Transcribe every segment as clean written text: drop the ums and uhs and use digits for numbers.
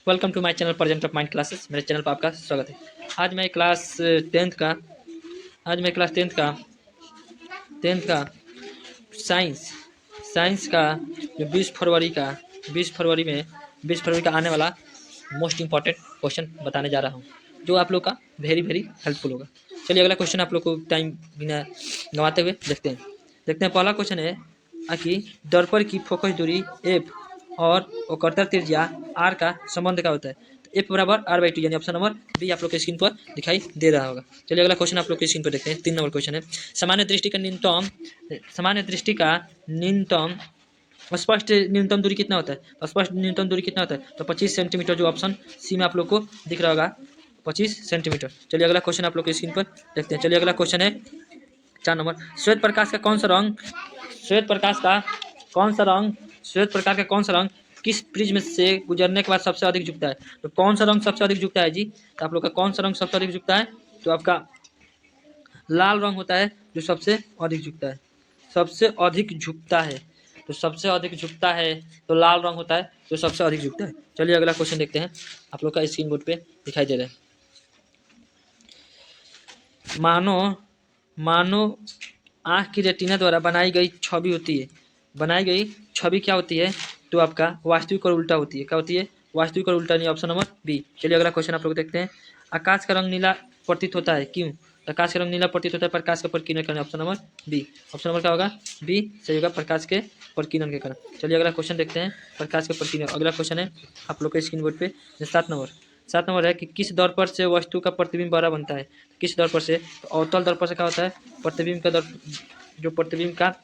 Welcome to my channel present of mind classes. मेरे channel पर आपका स्वागत है। आज मैं क्लास टेंथ का साइंस साइंस का जो 20 फरवरी का आने वाला मोस्ट इम्पॉर्टेंट क्वेश्चन बताने जा रहा हूँ, जो आप लोग का वेरी हेल्पफुल होगा। चलिए अगला क्वेश्चन आप लोग को टाइम बिना गंवाते हुए देखते हैं। पहला क्वेश्चन है कि दर्पण की फोकस दूरी एफ और वक्रता त्रिज्या आर का संबंध क्या होता है। तो एफ बराबर आर बाई टू, यानी ऑप्शन नंबर बी आप लोग के स्क्रीन पर दिखाई दे रहा होगा। चलिए अगला क्वेश्चन आप लोग के स्क्रीन पर देखते हैं। 3 नंबर क्वेश्चन है, सामान्य दृष्टि का न्यूनतम स्पष्ट न्यूनतम दूरी कितना होता है। स्पष्ट न्यूनतम दूरी कितना होता है, तो 25 सेंटीमीटर, जो ऑप्शन सी में आप लोग को दिख रहा होगा 25 सेंटीमीटर। चलिए अगला क्वेश्चन आप लोग के स्क्रीन पर देखते हैं। चलिए अगला क्वेश्चन है 4 नंबर, श्वेत प्रकाश का कौन सा रंग किस प्रिज्म से गुजरने के बाद सबसे अधिक झुकता है। तो कौन सा रंग सबसे अधिक झुकता है जी, तो आप लोग का कौन सा रंग सबसे अधिक झुकता है, तो आपका लाल रंग होता है जो सबसे अधिक झुकता है। तो लाल रंग होता है जो सबसे अधिक झुकता है। चलिए अगला क्वेश्चन देखते हैं, आप लोग का स्क्रीन बोर्ड पे दिखाई दे रहा है। मानो आँख की रेटिना द्वारा बनाई गई छवि क्या होती है, तो आपका वास्तविक और उल्टा होती है। क्या होती है, वास्तविक और उल्टा, नहीं ऑप्शन नंबर बी। चलिए अगला क्वेश्चन आप लोग देखते हैं। आकाश का रंग नीला प्रतीत होता है, क्यों। आकाश का रंग नीला प्रतीत होता है प्रकाश के प्रकीर्णन के कारण, option number B. Option number क्या होगा, बी सही होगा, प्रकाश के प्रकीर्णन के कारण। चलिए अगला क्वेश्चन देखते हैं, प्रकाश के प्रकीर्णन। अगला क्वेश्चन है आप लोग के स्क्रीन बोर्ड पे 7 नंबर है कि किस दर्पण से वस्तु का प्रतिबिंब बड़ा बनता है। किस दर्पण से, तो अवतल दर्पण से क्या होता है, प्रतिबिंब का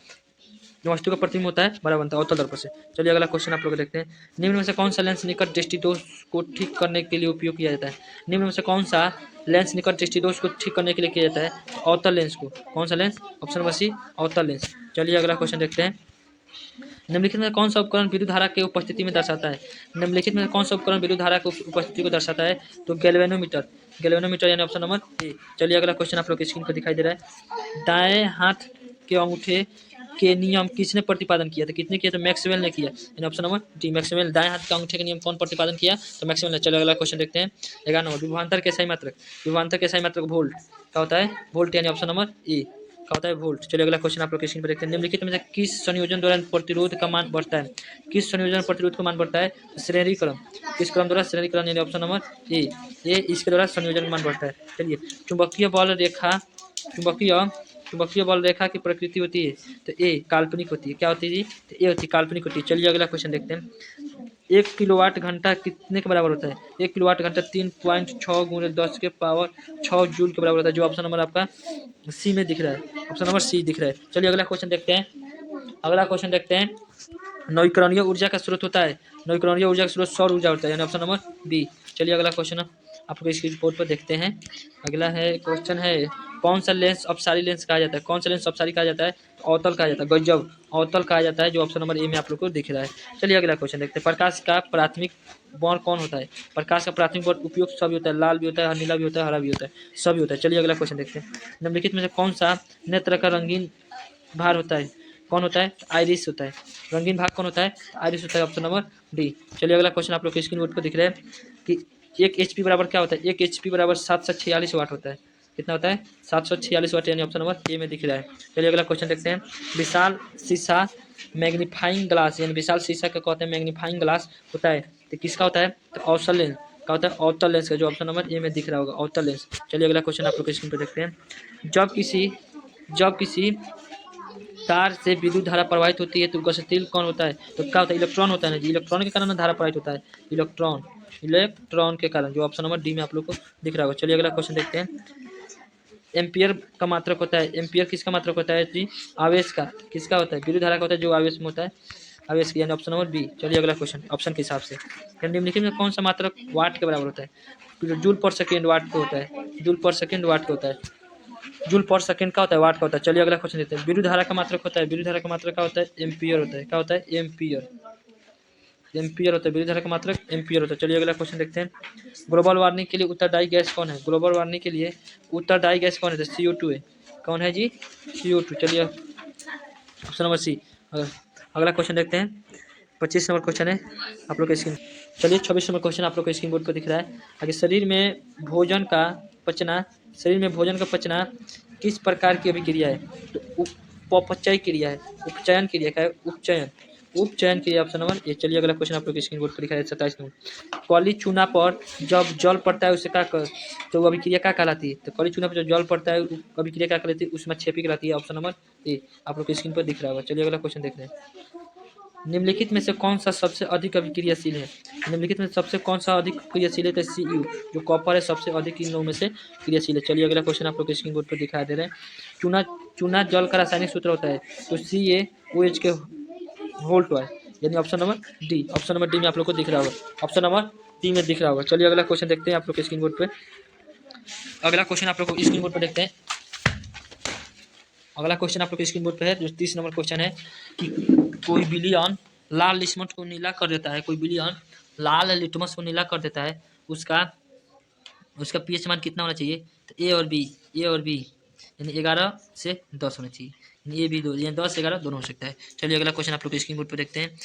जो वस्तु का प्रतिबिंब होता है बड़ा बनता है अवतल दर्पण से। चलिए अगला क्वेश्चन आप लोग देखते हैं। निम्न में से कौन सा लेंस निकट दृष्टिदोष को ठीक करने के लिए उपयोग किया जाता है। निम्न में से कौन सा लेंस निकट दृष्टिदोष को ठीक करने के लिए किया जाता है, तो अवतल लेंस को। कौन सा लेंस, ऑप्शन नंबर सी, अवतल लेंस। चलिए अगला क्वेश्चन देखते हैं। निम्नलिखित में कौन सा उपकरण विद्युत धारा के उपस्थिति में दर्शाता है। निम्नलिखित में कौन सा उपकरण विद्युत धारा की उपस्थिति को दर्शाता है, तो गैल्वेनोमीटर यानी ऑप्शन नंबर ए। चलिए अगला क्वेश्चन आप लोग की स्क्रीन पर दिखाई दे रहा है। दाएं हाथ के अंगूठे के नियम किसने प्रतिपादन किया था, कितने किया, तो मैक्सवेल ने किया, यानी ऑप्शन नंबर डी मैक्सवेल। दाएं हाथ के अंगूठे के नियम कौन प्रतिपादन किया, तो मैक्सवेल ने। चलिए अगला क्वेश्चन देखते हैं। 11 नंबर, विभवांतर के सही मात्रक वोल्ट क्या होता है, वोल्ट, यानी ऑप्शन नंबर ए क्या होता है, वोल्ट। चलिए अगला क्वेश्चन आप लोग के स्क्रीन पर देखते हैं। निम्नलिखित में से किस संयोजन द्वारा प्रतिरोध का मान बढ़ता है। किस संयोजन प्रतिरोध का मान बढ़ता है, श्रेणी क्रम। किस क्रम द्वारा, श्रेणी क्रम, यानी ऑप्शन नंबर ए इसके द्वारा संयोजन का मान बढ़ता है। चलिए चुंबकीय बल रेखा की प्रकृति होती है, तो ए काल्पनिक होती है। क्या होती है जी, तो ए होती है काल्पनिक होती है। चलिए अगला क्वेश्चन देखते हैं। 1 किलोवाट घंटा कितने के बराबर होता है। 1 किलोवाट घंटा 3.6 गुणे 10 के पावर 6 जूल के बराबर होता है, जो ऑप्शन नंबर आपका सी में दिख रहा है, ऑप्शन नंबर सी दिख रहा है। चलिए अगला क्वेश्चन देखते हैं। नवीकरणीय ऊर्जा का स्रोत होता है, नवीकरणीय ऊर्जा का स्रोत सौर ऊर्जा होता है, यानी ऑप्शन नंबर बी। चलिए अगला क्वेश्चन आप लोग इसकी रिपोर्ट पर देखते हैं। अगला है क्वेश्चन है, कौन सा लेंस अपसारी लेंस कहा जाता है। कौन सा लेंस अपसारी कहा जाता है, तो अवतल कहा जाता है, गजब अवतल कहा जाता है, जो ऑप्शन नंबर ए में आप लोग को दिख रहा है। चलिए अगला क्वेश्चन देखते हैं। प्रकाश का प्राथमिक वर्ण कौन होता है। प्रकाश का प्राथमिक वर्ण उपयुक्त सभी होता है, लाल भी होता है, नीला भी होता है, हरा भी होता है, सभी होता है। चलिए अगला क्वेश्चन देखते हैं। निम्नलिखित में से कौन सा नेत्र का रंगीन भार होता है, कौन होता है, आइरिस होता है। रंगीन भाग कौन होता है, आइरिस होता है, ऑप्शन नंबर डी। चलिए अगला क्वेश्चन आप लोग के स्क्रीन बोर्ड पर दिख रहा है कि 1 HP बराबर क्या होता है, 1 HP बराबर 746 वाट होता है। कितना होता है, 746 वाट, यानी ऑप्शन नंबर ए में दिख रहा है। चलिए अगला क्वेश्चन देखते हैं। विशाल शीशा मैग्नीफाइंग ग्लास, यानी विशाल शीशा का कहते हैं मैग्नीफाइंग ग्लास होता है, तो किसका होता है, तो अवतल लेंस का होता है, अवतल लेंस का, जो ऑप्शन नंबर ए में दिख रहा होगा, अवतल लेंस। चलिए अगला क्वेश्चन आप लोग के स्क्रीन पर देखते हैं। जब किसी तार से विद्युत धारा प्रवाहित होती है तो गतिशील कौन होता है, तो क्या होता है, इलेक्ट्रॉन होता है ना जी। इलेक्ट्रॉन के कारण धारा प्रवाहित होता है, इलेक्ट्रॉन के कारण, जो ऑप्शन नंबर डी में आप लोग को दिख रहा होगा। चलिए अगला क्वेश्चन देखते हैं। एम्पियर का मात्रक होता है, एम्पियर किसका मात्रक होता है जी, आवेश का। किसका होता है, विद्युत धारा का होता है, जो आवेश में होता है, आवेश की, यानी ऑप्शन नंबर बी। चलिए अगला क्वेश्चन ऑप्शन के हिसाब से। निम्नलिखित में कौन सा मात्रक वाट के बराबर होता है, जूल पर सेकेंड वाट को होता है, जूल पर सेकेंड वाट का होता है, जूल पर सेकंड का होता है, वाट का होता है। चलिए अगला क्वेश्चन देते हैं। विद्युत धारा का मात्रक होता है, विद्युत धारा का मात्रक क्या होता है, एम्पियर होता है। क्या होता है, एम्पियर होता है, विद्युत धारा का मात्रक एम्पियर होता है। चलिए अगला क्वेश्चन देखते हैं। ग्लोबल वार्मिंग के लिए उत्तरदायी गैस कौन है, ग्लोबल वार्मिंग के लिए उत्तरदायी गैस कौन है, CO2 है। कौन है जी, CO2। चलिए ऑप्शन नंबर सी। अगला क्वेश्चन देखते हैं। 25 नंबर क्वेश्चन है आप लोग के स्क्रीन। चलिए 26 नंबर क्वेश्चन आप लोग के स्क्रीन बोर्ड पर दिख रहा है। आगे पचना शरीर में भोजन का पचना किस प्रकार की अभिक्रिया है? तो उपचय क्रिया है, उपचयन क्रिया का है, उपचयन उपचयन क्रिया ऑप्शन नंबर ए। चलिए अगला क्वेश्चन आप लोग के स्क्रीन बोर्ड पर दिखा है 27 नंबर। कॉली चूना पर जब जल पड़ता है उसे क्या कर तो वो अभिक्रिया क्या कहलाती है? तो कॉली चूना पर जब जल पड़ता है अभिक्रिया क्या कहलाती है? उसमें छेपी कहलाती है। ऑप्शन नंबर ए आप लोग के स्क्रीन पर दिख रहा होगा। चलिए अगला क्वेश्चन देख रहे हैं। निम्नलिखित में से कौन सा सबसे अधिक अभिक्रियाशील है? निम्नलिखित में सबसे कौन सा अधिक क्रियाशील है? तो Cu जो कॉपर है सबसे अधिक इन लोगों में से क्रियाशील है। चलिए अगला क्वेश्चन आप लोग के स्क्रीन बोर्ड पर दिखाई दे रहे हैं। चूना चूना जल का रासायनिक सूत्र होता है तो CaOH के होल ट्वाइस यानी option number D. Option number D में आप लोग को दिख रहा होगा। ऑप्शन नंबर डी में दिख रहा होगा। चलिए अगला क्वेश्चन देखते हैं आप लोग के स्क्रीन बोर्ड पर। अगला क्वेश्चन आप लोग को स्क्रीन बोर्ड पर देखते हैं। अगला क्वेश्चन आप लोग के स्क्रीन बोर्ड पर है जो 30 नंबर क्वेश्चन है कि कोई विलियन लाल लिटमस को नीला कर देता है। कोई विलियन लाल लिटमस को नीला कर देता है। उसका पीएच मान कितना होना चाहिए? तो ए और बी यानी 11 से 10 होना चाहिए। यानी ए बी दो यानी 10 11 दोनों हो सकता है। चलिए अगला क्वेश्चन आप लोग के स्क्रीन बोर्ड पर देखते हैं।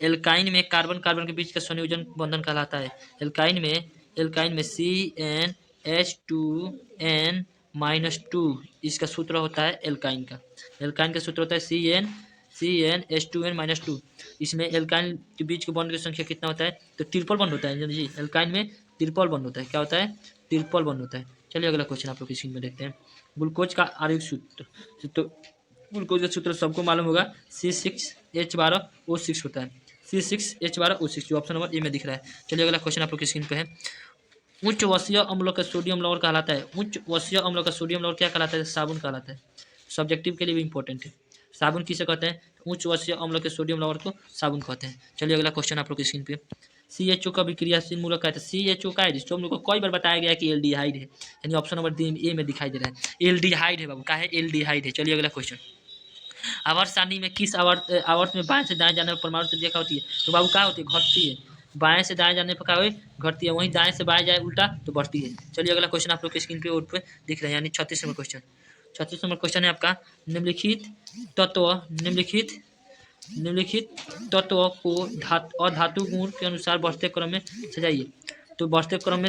एल्काइन में कार्बन कार्बन के बीच का संयोजन बंधन कहलाता है। एल्काइन में CN2N-2 इसका सूत्र होता है एल्काइन का सूत्र होता है CnH2n-2। इसमें एल्काइन के बीच के बॉन्ड की संख्या कितना होता है? तो ट्रिपल बॉन्ड होता है जी। एल्काइन में ट्रिपल बॉन्ड होता है। क्या होता है? ट्रिपल बॉन्ड होता है। चलिए अगला क्वेश्चन आप लोग स्क्रीन में देखते हैं। ग्लूकोज का आणविक सूत्र तो ग्लूकोज का सूत्र सबको मालूम होगा C6H12O6 होता है। C6H12O6 जो ऑप्शन नंबर ए में दिख रहा है। चलिए अगला क्वेश्चन आप लोग की स्क्रीन पे है। उच्च वसीय अम्ल का सोडियम लवण कहलाता है। उच्च वसीय अम्ल का सोडियम लवण क्या कहलाता है? साबुन कहलाता है। सब्जेक्टिव के लिए भी इंपॉर्टेंट है। साबुन किसे कहते हैं? उच्च वसीय अम्ल के सोडियम लवण को साबुन कहते हैं। चलिए अगला क्वेश्चन आप लोग की स्क्रीन पे। CHO का विक्रियाशील मूलक कहते हैं। CHO का है जिसको हम लोग को कई बार बताया गया कि एल्डिहाइड है यानी ऑप्शन नंबर ए में दिखाई दे रहा है। एल्डिहाइड है बाबू। क्या है? एल्डिहाइड है। चलिए अगला क्वेश्चन। आवर्त सारणी में किस आवर्त में बाएं से दाएं जाने पर परमाणु संख्या क्या होती है? तो बाबू क्या होती है? घटती है। बाएं से दाएं जाने पर क्या हुई? घटती है। वहीं दाएं से बाएं जाए उल्टा तो बढ़ती है। चलिए अगला क्वेश्चन आप लोग के स्क्रीन पे दिख रहे हैं यानी 36 नंबर क्वेश्चन। 36 नंबर क्वेश्चन है आपका। निम्नलिखित तत्व को अधातु गुण के अनुसार बढ़ते क्रम में सजाइए। तो बढ़ते क्रम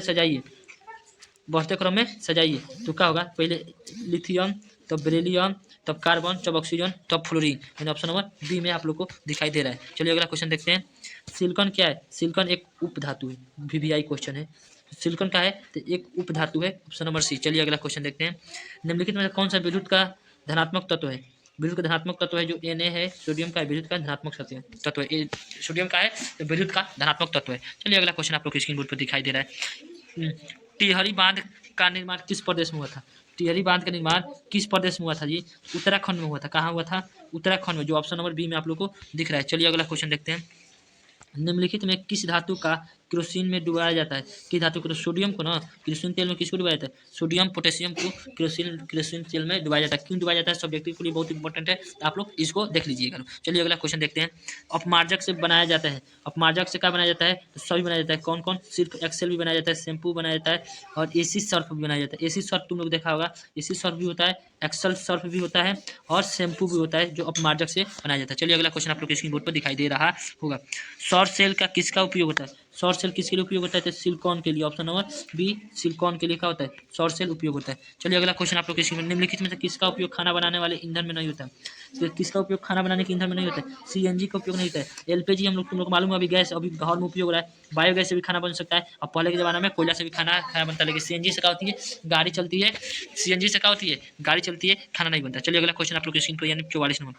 में सजाइए तो क्या होगा? पहले लिथियम, तब बेरिलियम, तब कार्बन, तब ऑक्सीजन, तब फ्लोरीन यानी ऑप्शन नंबर बी में आप लोग को दिखाई दे रहा है। चलिए अगला क्वेश्चन देखते हैं। सिलिकॉन क्या है? सिलिकॉन एक उपधातु है। VVI क्वेश्चन है। सिलिकॉन का है तो एक उपधातु है। Option number C. चलिए अगला क्वेश्चन देखते हैं। निम्नलिखित में कौन सा विद्युत का धनात्मक तत्व है? विद्युत का धनात्मक तत्व है जो Na है। सोडियम का विद्युत का धनात्मक तत्व है। सोडियम का है तो विद्युत का धनात्मक तत्व है। चलिए अगला क्वेश्चन आप लोग के स्क्रीन बोर्ड पर दिखाई दे रहा है। टिहरी बांध का निर्माण किस प्रदेश में हुआ था? टिहरी बांध का निर्माण किस प्रदेश में हुआ था जी? उत्तराखंड में हुआ था। कहाँ हुआ था? उत्तराखंड में जो ऑप्शन नंबर बी में आप लोग को दिख रहा है। चलिए अगला क्वेश्चन देखते हैं। निम्नलिखित में किस धातु का केरोसिन में डुबाया जाता है? किस धातु को? सोडियम को ना। केरोसिन तेल में किसको डुबाया जाता है? सोडियम पोटेशियम को केरोसिन तेल में डुबाया जाता है। क्यों डुबाया जाता है? सब्जेक्टिव के लिए बहुत इंपॉर्टेंट है। आप लोग इसको देख लीजिएगा। चलिए अगला क्वेश्चन देखते हैं। अपमार्जक से बनाया जाता है। अपमार्जक से क्या बनाया जाता है? तो सभी बनाया जाता है। कौन कौन? सिर्फ एक्सेल भी बनाया जाता है, शैम्पू बनाया जाता है और एसी सर्फ भी बनाया जाता है। एसी सर्फ तुम लोग देखा होगा। एसी सर्फ भी होता है, एक्सेल सर्फ भी होता है और शैम्पू भी होता है जो अपमार्जक से बनाया जाता है। चलिए अगला क्वेश्चन आप लोग के स्क्रीन बोर्ड पर दिखाई दे रहा होगा। सौर सेल का किसका उपयोग होता है? सौर सेल किसके लिए उपयोग होता है? तो सिलिकॉन के लिए। ऑप्शन नंबर बी सिलिकॉन के लिए क्या होता है? सौर सेल उपयोग होता है। चलिए अगला क्वेश्चन आप लोग के निम्नलिखित में से किसका उपयोग खाना बनाने वाले ईंधन में नहीं होता है? तो किसका उपयोग खाना बनाने के ईंधन में नहीं होता है? CNG का उपयोग नहीं होता है। LPG हम लोग तुम लोग को मालूम है अभी गैस अभी घर में उपयोग हो रहा है। बायोगैस से भी खाना बन सकता है और पहले के जमाने में कोयला से भी खाना बनता है। लेकिन CNG से क्या होती है? गाड़ी चलती है। CNG से क्या होती है? गाड़ी चलती है, खाना नहीं बनता। चलिए अगला क्वेश्चन आप लोग के स्क्रीन पर यानी 44 नंबर।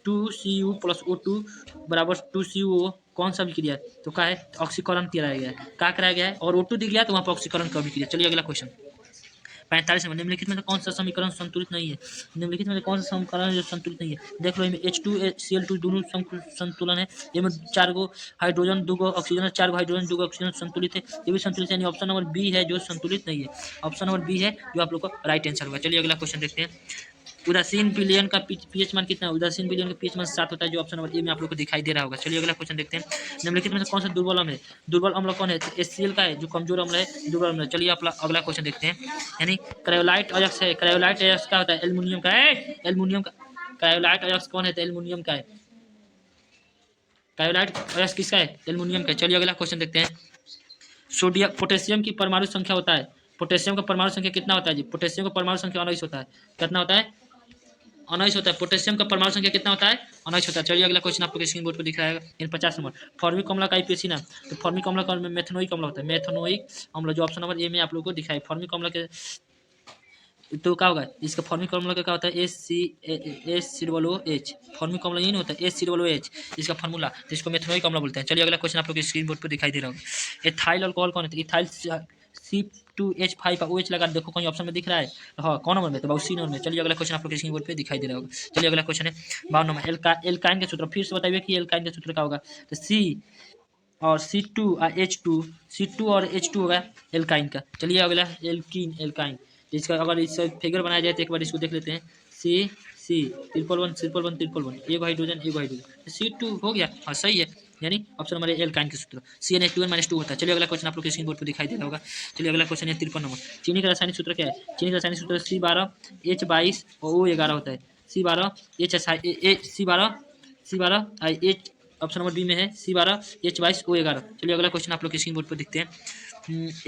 2Cu + O2 = 2CO कौन सा विक्रिया है? तो क्या है? ऑक्सीकरण कराया गया है। क्या कराया गया है? और O2 दिख गया तो वहाँ पर ऑक्सीकरण का विक्रिया। चलिए अगला क्वेश्चन 45 नंबर। निम्नलिखित में से कौन सा समीकरण संतुलित नहीं है? निम्नलिखित में से कौन सा समीकरण जो संतुलित नहीं है? देख लो इनमें H2Cl2 दोनों संतुलन है। इसमें 4 गो हाइड्रोजन 2 गो ऑक्सीजन 4 गो हाइड्रोजन 2 गो ऑक्सीजन संतुलित है। ये भी संतुलित है यानी ऑप्शन नंबर बी है जो संतुलित नहीं है। ऑप्शन नंबर बी है जो आप लोग को राइट आंसर होगा। चलिए अगला क्वेश्चन देखते हैं। उदासीन विलयन का पीएच मान कितना है? उदासीन विलयन का पीएच मान 7 होता है जो ऑप्शन नंबर ए में आप लोग को दिखाई दे रहा होगा। चलिए अगला क्वेश्चन देखते हैं। निम्नलिखित में से कौन सा दुर्बल अम्ल है? दुर्बल अम्ल कौन है? HCl का है जो कमजोर अम्ल है, दुर्बल अम्ल है। चलिए अगला क्वेश्चन देखते हैं। यानी क्रायोलाइट अयस्क है। क्रायोलाइट अयस्क क्या होता है? एल्युमिनियम का है। एल्युमिनियम का क्रायोलाइट अयस्क कौन है? तो एल्युमिनियम का है। कायोलाइट गैस किसका है? एल्युमिनियम का। चलिए अगला क्वेश्चन देखते हैं। सोडियम पोटेशियम की परमाणु संख्या होता है, पोटेशियम का परमाणु संख्या कितना होता है जी? पोटेशियम का परमाणु संख्या 19 होता है। कितना होता है? 19 होता है। पोटेशियम का परमाणु संख्या कितना होता है? 19 होता है। चलिए अगला क्वेश्चन आपको स्क्रीन बोर्ड पर दिख रहा है इन 50 नंबर। फॉर्मिक अम्ल का आईपीएसी नाम, तो फॉर्मिक अम्ल का मेथनोइक अम्ल होता है। मेथनोइक अम्ल जो ऑप्शन नंबर ए में आप लोगों को दिखाई। फॉर्मिक अम्ल के तो क्या होगा इसका? फॉर्मिक अम्ल का क्या होता है? HCl। फॉर्मिक अम्ल ये नहीं होता है HCl इसका फॉर्मूला, जिसको मेथनोइक अम्ल बोलते हैं। चलिए अगला क्वेश्चन आप लोग स्क्रीन बोर्ड पर दिखाई दे रहा होगा। एथाइल अल्कोहल कौन है? इथाइल C2H5 का OH लगा, देखो कहीं ऑप्शन में दिख रहा है? हाँ, कौन नंबर में? तो बहुत सी नंबर में। चलिए अगला क्वेश्चन आप लोग स्क्रीन बोर्ड पे दिखाई दे रहा होगा। चलिए अगला क्वेश्चन है 52 नंबर। एल्काइन का सूत्र फिर से बताइए कि एल्काइन का सूत्र क्या होगा? तो C और C2 और H2, C2 और H2 होगा एल्काइन का। चलिए अगला एल्कीन, एल्काइन, इसका अगर इसका फिगर बनाया जाए तो एक बार इसको देख लेते हैं। C ट्रिपल वन एक हाइड्रोजन C2 हो गया। हाँ सही है, यानी ऑप्शन नंबर एल्काइन के सूत्र CnH2n-2 होता है। चलिए अगला क्वेश्चन आप लोग के स्क्रीन बोर्ड पर दिखाई दे रहा होगा। चलिए अगला क्वेश्चन है 53 नंबर। चीनी का रासायनिक सूत्र क्या है? चीनी का रासायनिक सूत्र C12H22 और O11 होता है। C12 H option number B में है C12H22O11। चलिए अगला क्वेश्चन आप लोग स्क्रीन बोर्ड पर दिखते हैं।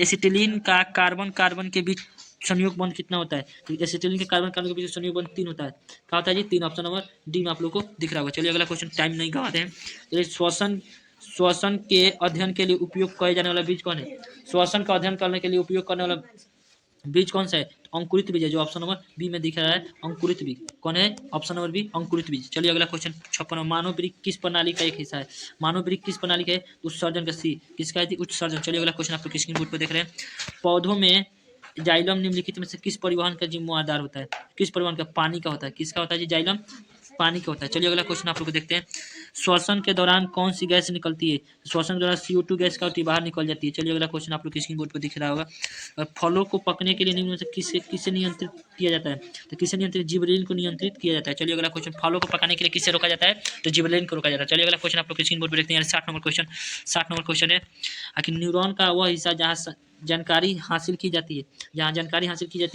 एसिटिलीन का कार्बन कार्बन के बीच संयोग बंध कितना होता है? तो एसिटिलीन के कार्बन कार्बन के बीच संयोग बंध 3 होता है। क्या होता है जी? 3। ऑप्शन नंबर डी में आप लोग को दिख रहा होगा। चलिए अगला क्वेश्चन, टाइम नहीं गवाते हैं। चलिए श्वसन के अध्ययन के लिए उपयोग किया जाने वाला बीज कौन है? श्वसन का अध्ययन करने के लिए उपयोग करने वाला बीज कौन सा है? अंकुरित बीज है, जो ऑप्शन नंबर बी में दिख रहा है। अंकुरित बीज कौन है? ऑप्शन नंबर बी, अंकुरित बीज। चलिए अगला क्वेश्चन 56। मानव वृक्क किस प्रणाली का एक हिस्सा है? मानव वृक्क किस प्रणाली का है? उत्सर्जन का। सी किसका है? उत्सर्जन। चलिए अगला क्वेश्चन आप लोग स्क्रीन बोर्ड पर देख रहे हैं। पौधों में जाइलम निम्नलिखित में से किस परिवहन का जिम्मेदार होता है? किस परिवहन का? पानी का होता है। किसका होता है जी? जाइलम पानी का होता है। चलिए अगला क्वेश्चन आप लोग देखते हैं। श्वसन के दौरान कौन सी गैस निकलती है? श्वसन के दौरान CO2 गैस का बाहर निकल जाती है। चलिए अगला क्वेश्चन आप लोग स्क्रीन बोर्ड पर दिख रहा होगा। फलों को पकने के लिए निम्न में से किससे नियंत्रित किया जाता है? तो किससे नियंत्रित? जिबरेलिन को नियंत्रित किया जाता है। चलिए अगला क्वेश्चन, फलों को पकाने के लिए किससे रोका जाता है? तो जिबरेलिन को रोका जाता है। चलिए अगला क्वेश्चन आप लोग स्क्रीन बोर्ड पर देखते हैं। 60 नंबर क्वेश्चन है। आखिर न्यूरॉन का वह हिस्सा जहाँ जानकारी हासिल की जाती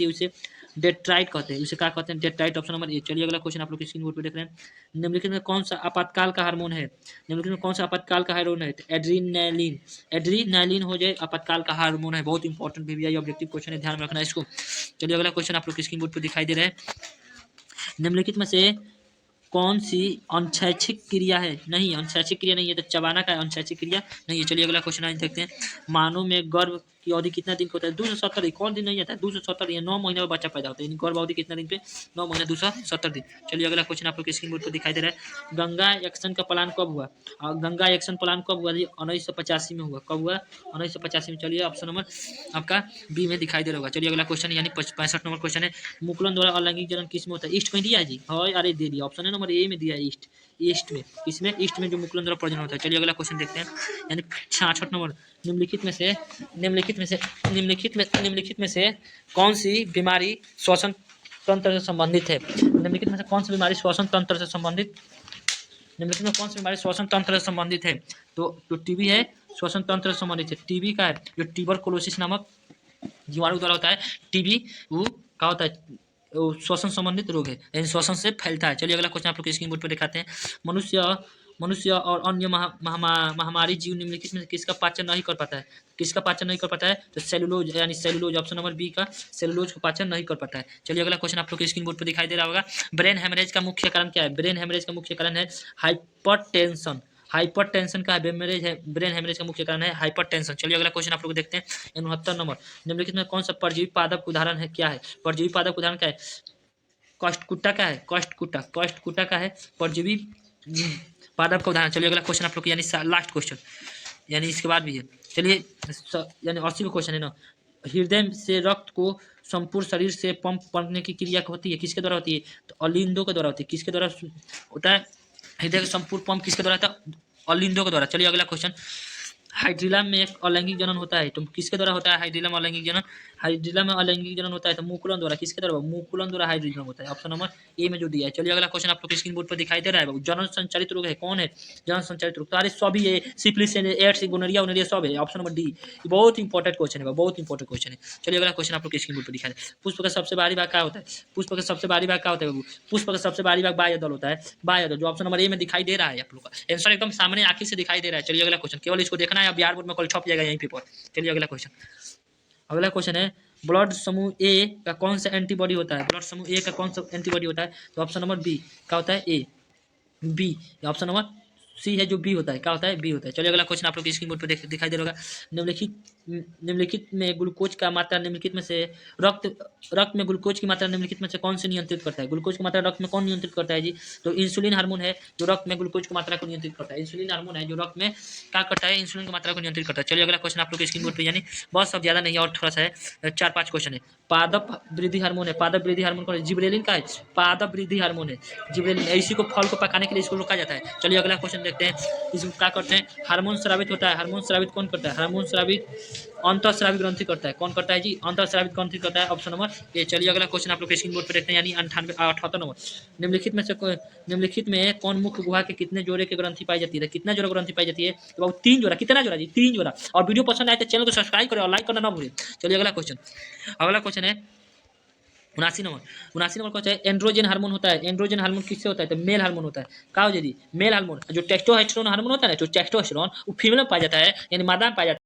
है, उसे डेट्राइट कहते हैं। उसे क्या कहते हैं? डेट्राइट। Option number A. चलिए अगला क्वेश्चन आप लोग स्क्रीन बोर्ड पर देख रहे हैं। निम्नलिखित में कौन सा आपातकाल का हार्मोन है? एड्रीनालिन हो जाए आपातकाल का हार्मोन है। बहुत इंपॉर्टेंट VVI ऑब्जेक्टिव क्वेश्चन है, ध्यान में रखना है इसको। चलिए अगला क्वेश्चन आप लोग स्क्रीन बोर्ड पर दिखाई दे रहा है। निम्नलिखित में से कौन सी अनशैक्षिक क्रिया है? नहीं, अनशैक्षिक क्रिया नहीं है, तो चबाना का अनशैक्षिक क्रिया नहीं है। चलिए अगला क्वेश्चन आज देखते हैं। मानव में गर्भ की अवधि कितना दिन का होता है? 270 दिन। कौन दिन नहीं आता है? 270 दिन। 9 महीने में बच्चा पैदा होता है। गर्भ अवधि कितना दिन पे? 9 महीने 270 दिन। चलिए अगला क्वेश्चन आप लोग के स्क्रीन बोर्ड पर दिखाई दे रहा है। गंगा एक्शन का प्लान कब हुआ? और गंगा एक्शन प्लान कब हुआ? 1985 में हुआ। कब हुआ? 1985 में। चलिए ऑप्शन नंबर आपका बी में दिखाई दे रहा होगा। चलिए अगला क्वेश्चन यानी 65 नंबर क्वेश्चन है। मुकुलन द्वारा अलैंगिक जनन किस में होता है? ईस्ट में दिया है जी। हाँ अरे दे दिया, ऑप्शन नंबर ए में दिया है ईस्ट में। किसमें? ईस्ट में, जो मुकुलन द्वारा प्रजनन होता है। चलिए अगला क्वेश्चन देखते हैं। यानी 66 नंबर। निम्नलिखित में से कौन सी बीमारी श्वसन तंत्र से संबंधित है? निम्नलिखित में से कौन सी बीमारी श्वसन तंत्र से संबंधित है? तो टीबी है, श्वसन तंत्र से संबंधित है। टीबी का है जो ट्यूबरकुलोसिस नामक जीवाणु द्वारा होता है। टीबी वो क्या होता है? श्वसन संबंधित रोग है, यानी श्वसन से फैलता है। चलिए अगला क्वेश्चन आप लोग स्क्रीन बोर्ड पर दिखाते हैं। मनुष्य और अन्य महामारी जीव निम्नलिखित में किसका पाचन नहीं कर पाता है? किसका पाचन नहीं कर पाता है? तो सेलुलोज, यानी सेलुलोज। ऑप्शन नंबर बी का सेलुलोज को पाचन नहीं कर पाता है। चलिए अगला क्वेश्चन आप लोग के स्क्रीन बोर्ड पर दिखाई दे रहा होगा। ब्रेन हेमरेज का मुख्य कारण क्या है? ब्रेन हेमरेज का मुख्य कारण है हाइपरटेंशन का ब्रेन हेमरेज का मुख्य कारण है हाइपरटेंशन। चलिए अगला क्वेश्चन आप लोग देखते हैं। 69 नंबर। निम्नलिखित में कौन सा परजीवी पादप उदाहरण है? क्या है परजीवी पादप उदाहरण? क्या है? कष्टकुट्टा का है। कष्टकुट्टा का है परजीवी पादप का उदाहरण। चलिए अगला क्वेश्चन आप लोग यानी लास्ट क्वेश्चन, यानी इसके बाद भी है। चलिए यानी 80 का क्वेश्चन है ना। हृदय से रक्त को संपूर्ण शरीर से पंप करने की क्रिया होती है, किसके द्वारा होती है? तो अलिंदों के द्वारा होती है। किसके द्वारा होता है हृदय का संपूर्ण पंप? किसके द्वारा होता है? अलिंदों के द्वारा। चलिए अगला क्वेश्चन हाइड्रिला में एक अलैंगिक जनन होता है, तो किसके द्वारा होता है हाइड्रिला में अलैंगिक जनन? हाइड्रिला में अलैंगिक जनन होता है तो मुकुलन द्वारा, किसके द्वारा? मुकुलन द्वारा हाइड्रिला होता है। ऑप्शन नंबर ए में जो दिया है। चलिए अगला क्वेश्चन आप लोग के स्क्रीन बोर्ड पर दिखाई दे रहा है बाबू। जनन संचालित रोग है, कौन है जनन संचालित रोग? तो अरे सभी है, सिफिलिस, एड्स, गोनोरिया उनोरिया सब है। ऑप्शन नंबर डी, ये बहुत इंपॉर्टेंट क्वेश्चन है, बहुत इंपॉर्टेंट क्वेश्चन है। चलिए अगला क्वेश्चन आप लोग के स्क्रीन बोर्ड पर दिखाई दे। पुष्प का सबसे भारी भाग क्या होता है? पुष्प का सबसे भारी भाग क्या होता है बाबू? पुष्प का सबसे भारी भाग बाह्य होता है, बाह्य, जो ऑप्शन नंबर ए में दिखाई दे रहा है। आप लोग का आंसर एकदम सामने आंखी से दिखाई दे रहा है। चलिए अगला क्वेश्चन, केवल इसको देखना है, अब बिहार बोर्ड में कल छप जाएगा यहीं पेपर। चलिए अगला क्वेश्चन, अगला क्वेश्चन है ब्लड समूह ए का कौन सा एंटीबॉडी होता है? ब्लड समूह ए का कौन सा एंटीबॉडी होता है? तो ऑप्शन नंबर बी क्या होता है? ए, बी। ऑप्शन नंबर सी है जो बी होता है, क्या होता है? बी होता है। चलिए अगला क्वेश्चन आप लोग स्क्रीन बोर्ड पर दिखाई दे रहा होगा। निम्नलिखित में ग्लूकोज का मात्रा निम्नलिखित में से रक्त में ग्लूकोज की मात्रा निम्नलिखित में से कौन से नियंत्रित करता है? ग्लूकोज की मात्रा रक्त में कौन नियंत्रित करता है जी? तो इंसुलिन हार्मोन है जो रक्त में ग्लूकोज की मात्रा को नियंत्रित करता है। इंसुलिन हार्मोन है जो रक्त में क्या करता है? इंसुलिन की मात्रा को नियंत्रित करता है। चलिए अगला क्वेश्चन आप लोग स्क्रीन बोर्ड पर, यानी बहुत सब ज्यादा नहीं है और थोड़ा सा है, 4-5 क्वेश्चन है। पादप वृद्धि हार्मोन है, पादप वृद्धि हार्मोन कौन है? जिबरेलिन का है, पादप वृद्धि हार्मोन है जिबरेलिन। इसी को फल को पकाने के लिए इसको रोका जाता है। चलिए अगला क्वेश्चन देखते हैं, इसको क्या करते हैं? हार्मोन स्रावित होता है, हार्मोन स्रावित कौन करता है? हार्मोन स्रावित अंतःस्रावी ग्रंथि करता है, कौन करता है जी? अंतःस्रावित ग्रंथि करता है, ऑप्शन नंबर ए। चलिए अगला क्वेश्चन आप लोग स्क्रीन बोर्ड पर देखते हैं, यानी 78 नंबर। निम्नलिखित में कौन मुख्य गुहा के कितने जोड़े के ग्रंथि पाई जाती है? कितना जोड़ा ग्रंथि पाई जाती है? तो बाबू 3 जोड़ा। कितना जोड़ा जी? 3 जोड़ा। और वीडियो पसंद आए तो चैनल को सब्सक्राइब करें और लाइक करना ना भूलें। चलिए अगला क्वेश्चन है 79 नंबर क्वेश्चन है, एंड्रोजन हार्मोन होता है। एंड्रोजन हार्मोन किससे होता है? तो मेल हार्मोन होता है। का हो जी? Male hormone. जो टेस्टोस्टेरोन हार्मोन होता है ना, जो टेस्टोस्टेरोन वो फीमेल में पाया जाता है, यानी मादा में पाया जाता है।